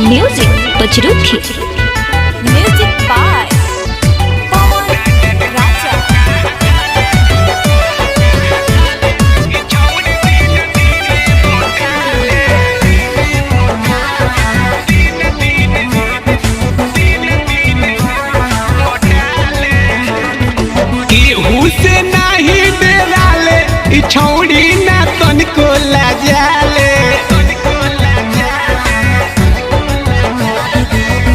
Music Pachrukhi music by पवन राजा। केहू से नाही डराले छौड़ी ना तनिको लाजाले।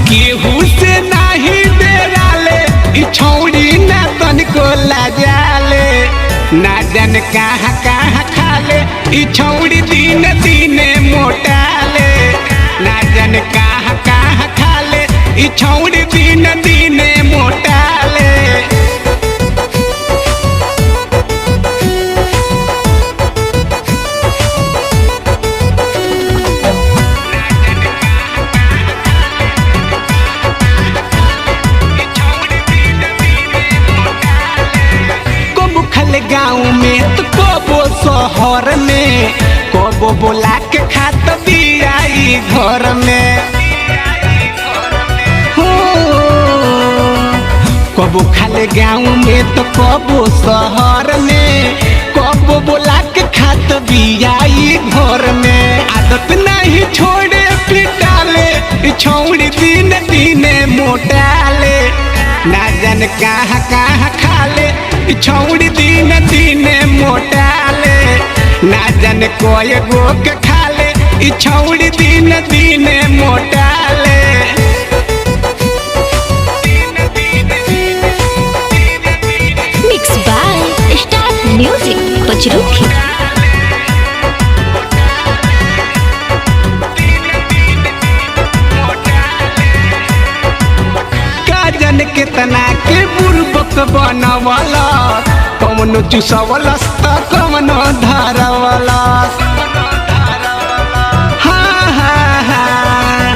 केहू से नाही डराले छौड़ी ना तनिको लाजाले। ना जान कहाँ कहाँ खाले छौड़ी दिन दिन मोटाले। ना जान कहाँ कहाँ खाले छौड़ी दिन दिन मोटाले। गाँव में तो कबो शहर में कबो बोला के खात बियाई घर में हो। कबो खाले गाँव में तो कबो शहर में कबो बोला के खात बियाई घर में। आदत नहीं छोड़े पिटाले छौड़ी दिन दिन मोटाले। ना जान कहाँ कहाँ खाले छौड़ी दिन दिन मोटाले। ना जान कोई गो के खाले छौड़ी दिन दिन मोटाले। Mix by star music Pachrukhi. जन कितना के बुर्बक बनवाला कौनो चुसवला कौनो धारवाला। हाँ हाँ हाँ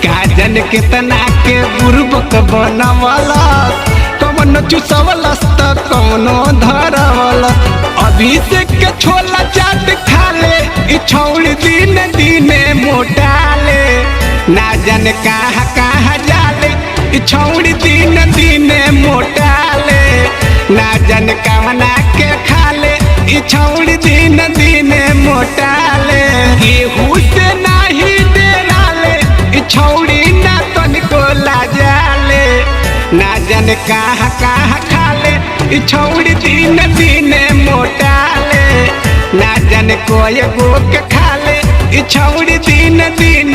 काजन कितना के बुर्बक बनवाला कौनो चुसवला कौनो धारवाला। अभिषेक के छोला चाट खाले छौड़ी दिन दिन मोटाले। ना जान कहाँ कहाँ जाले छौड़ी दिन दिन मोटाले। ना जान कवना के खाले छौड़ी दिन दिन मोटाले। केहू से नाही डराले छौड़ी ना तनिको लाजाले। ना जान कहाँ कहाँ खाले छौड़ी दिन दिन मोटाले। ना जान कोई गो के खाले छौड़ी दिन दिन